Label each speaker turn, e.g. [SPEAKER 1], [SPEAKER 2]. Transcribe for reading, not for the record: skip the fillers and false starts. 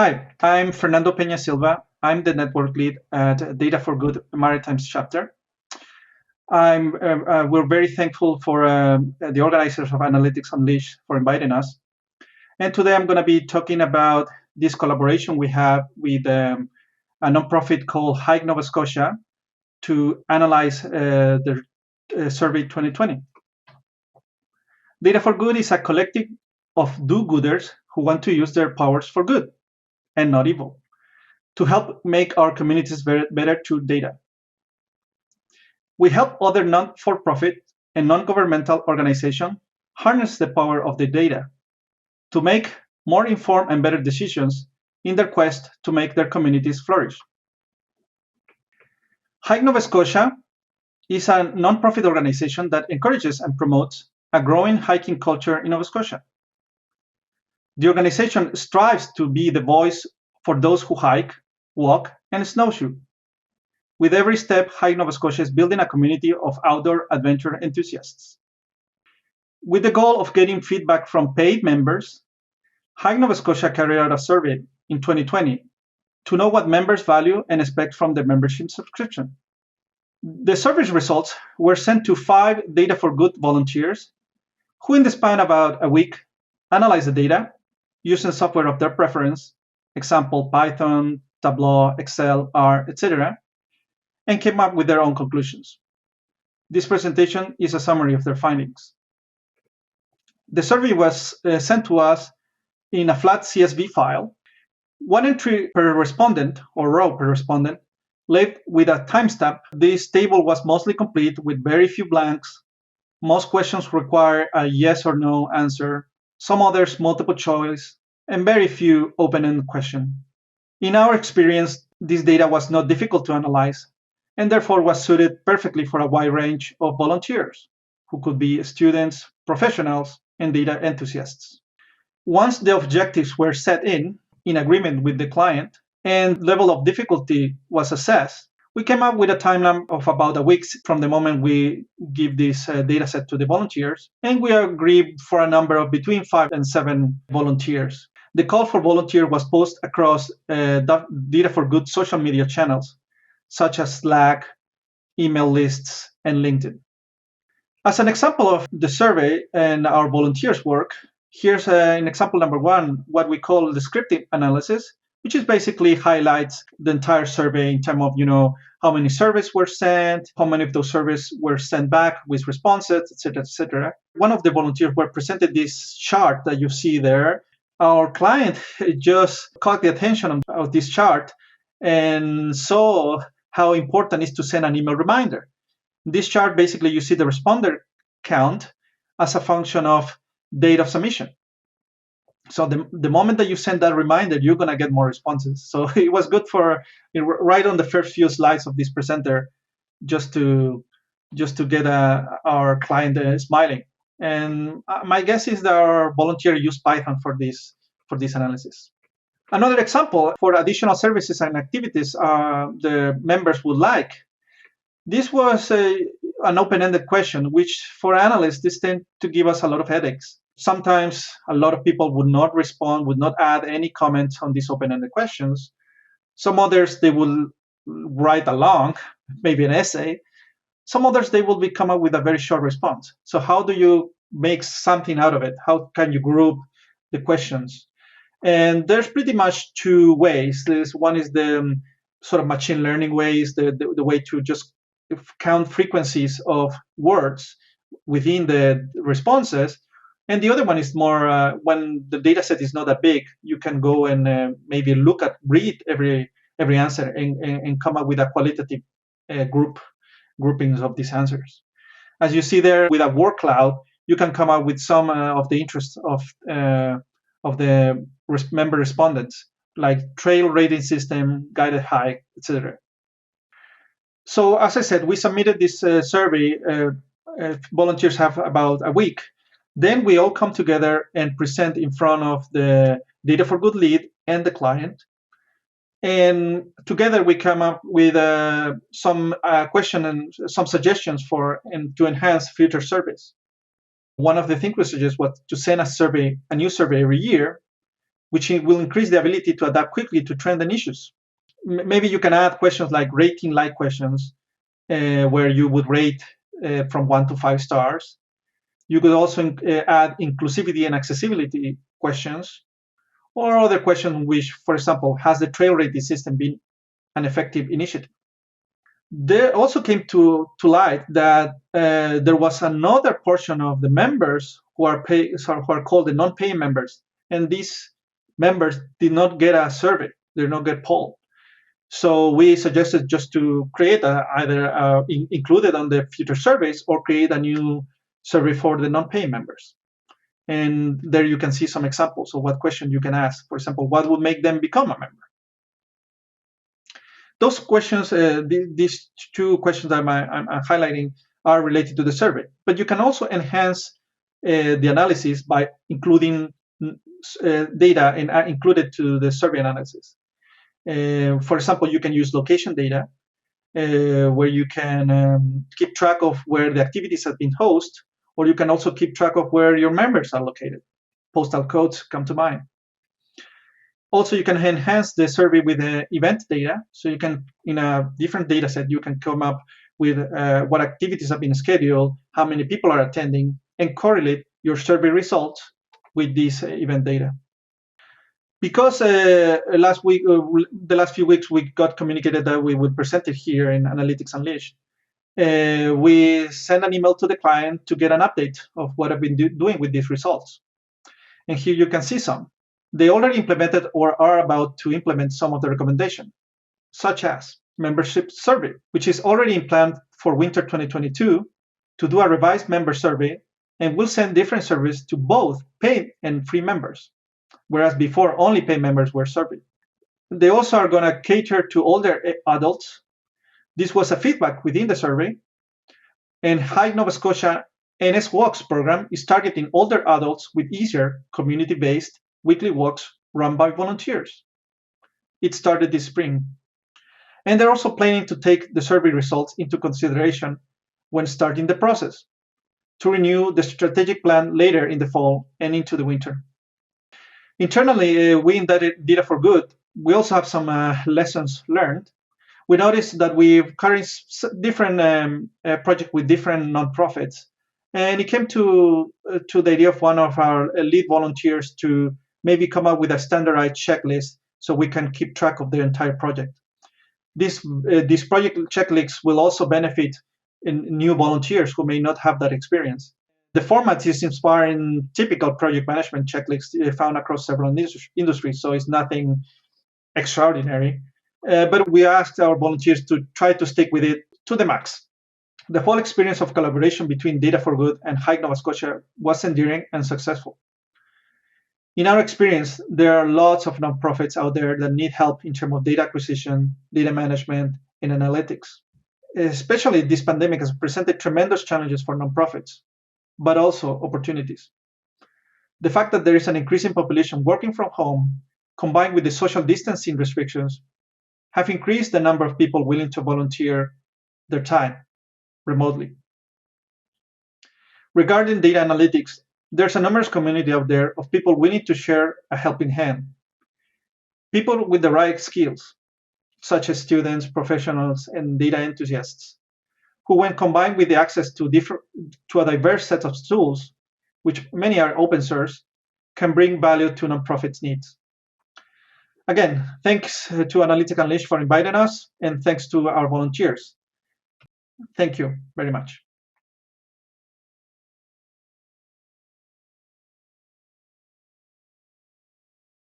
[SPEAKER 1] Hi, I'm Fernando Peña Silva. I'm the network lead at Data for Good Maritimes chapter. We're very thankful for the organizers of Analytics Unleashed for inviting us. And today I'm going to be talking about this collaboration we have with a nonprofit called Hike Nova Scotia to analyze the survey 2020. Data for Good is a collective of do-gooders who want to use their powers for good and not evil, to help make our communities better through data. We help other non-for-profit and non-governmental organizations harness the power of the data to make more informed and better decisions in their quest to make their communities flourish. Hike Nova Scotia is a non-profit organization that encourages and promotes a growing hiking culture in Nova Scotia. The organization strives to be the voice for those who hike, walk, and snowshoe. With every step, Hike Nova Scotia is building a community of outdoor adventure enthusiasts. With the goal of getting feedback from paid members, Hike Nova Scotia carried out a survey in 2020 to know what members value and expect from the membership subscription. The survey results were sent to 5 Data for Good volunteers who, in the span of about a week, analyzed the data using software of their preference, example Python, Tableau, Excel, R, etc., and came up with their own conclusions. This presentation is a summary of their findings. The survey was sent to us in a flat CSV file. One entry per respondent, or row per respondent, left with a timestamp. This table was mostly complete with very few blanks. Most questions require a yes or no answer, some others multiple choice, and very few open-ended questions. In our experience, this data was not difficult to analyze, and therefore was suited perfectly for a wide range of volunteers, who could be students, professionals, and data enthusiasts. Once the objectives were set in agreement with the client, and level of difficulty was assessed, we came up with a timeline of about a week from the moment we give this data set to the volunteers, and we agreed for a number of between 5 and 7 volunteers. The call for volunteer was posted across Data for Good social media channels, such as Slack, email lists, and LinkedIn. As an example of the survey and our volunteers' work, here's an example number 1, what we call Descriptive Analysis, which is basically highlights the entire survey in terms of, how many surveys were sent, how many of those surveys were sent back with responses, etc., etc. One of the volunteers were presented this chart that you see there. Our client just caught the attention of this chart and saw how important it is to send an email reminder. This chart, basically, you see the responder count as a function of date of submission. So the moment that you send that reminder, you're going to get more responses. So it was good for right on the first few slides of this presenter, just to get our client smiling. And my guess is that our volunteer used Python for this analysis. Another example for additional services and activities the members would like. This was an open-ended question, which for analysts, this tend to give us a lot of headaches. Sometimes a lot of people would not respond, would not add any comments on these open-ended questions. Some others, they will write along, maybe an essay. Some others, they will come up with a very short response. So how do you make something out of it? How can you group the questions? And there's pretty much 2 ways. One is the sort of machine learning ways, the way to just count frequencies of words within the responses. And the other one is more when the data set is not that big, you can go and maybe read every answer and come up with a qualitative groupings of these answers. As you see there with a word cloud, you can come up with some of the interests of the member respondents, like trail rating system, guided hike, etc. So as I said, we submitted this survey. Volunteers have about a week. Then we all come together and present in front of the Data for Good lead and the client. And together we come up with some question and some suggestions to enhance future surveys. One of the things we suggest was to send a new survey every year, which will increase the ability to adapt quickly to trends and issues. Maybe you can add questions like rating-like questions, where you would rate from 1 to 5 stars. You could also add inclusivity and accessibility questions, or other questions which, for example, has the trail rating system been an effective initiative? There also came to light that there was another portion of the members who are called the non-paying members, and these members did not get a survey, they did not get polled. So we suggested just to create either include it on the future surveys or create a new survey for the non-paying members. And there you can see some examples of what question you can ask. For example, what would make them become a member? Those questions, these two questions that I'm highlighting are related to the survey, but you can also enhance the analysis by including data included to the survey analysis. For example, you can use location data, where you can keep track of where the activities have been hosted, or you can also keep track of where your members are located. Postal codes come to mind. Also, you can enhance the survey with event data. So you can, in a different data set, you can come up with what activities have been scheduled, how many people are attending, and correlate your survey results with this event data. Because the last few weeks, we got communicated that we would present it here in Analytics Unleashed. We send an email to the client to get an update of what I've been doing with these results. And here you can see some. They already implemented or are about to implement some of the recommendations, such as membership survey, which is already in plan for winter 2022 to do a revised member survey, and will send different surveys to both paid and free members, whereas before only paid members were surveyed. They also are going to cater to older adults. This was a feedback within the survey, and Hike Nova Scotia NS Walks program is targeting older adults with easier community-based weekly walks run by volunteers. It started this spring. And they're also planning to take the survey results into consideration when starting the process to renew the strategic plan later in the fall and into the winter. Internally, we in Data for Good, we also have some lessons learned. We noticed that we've carried different projects with different nonprofits, and it came to the idea of one of our lead volunteers to maybe come up with a standardized checklist so we can keep track of the entire project. This project checklist will also benefit in new volunteers who may not have that experience. The format is inspiring typical project management checklists found across several industries, so it's nothing extraordinary. But we asked our volunteers to try to stick with it to the max. The whole experience of collaboration between Data for Good and Hike Nova Scotia was enduring and successful. In our experience, there are lots of nonprofits out there that need help in terms of data acquisition, data management, and analytics. Especially this pandemic has presented tremendous challenges for nonprofits, but also opportunities. The fact that there is an increasing population working from home, combined with the social distancing restrictions, have increased the number of people willing to volunteer their time remotely. Regarding data analytics, there's a numerous community out there of people willing to share a helping hand. People with the right skills, such as students, professionals, and data enthusiasts, who, when combined with the access to a diverse set of tools, which many are open source, can bring value to nonprofits' needs. Again, thanks to Analytics Unleashed for inviting us, and thanks to our volunteers. Thank you very much.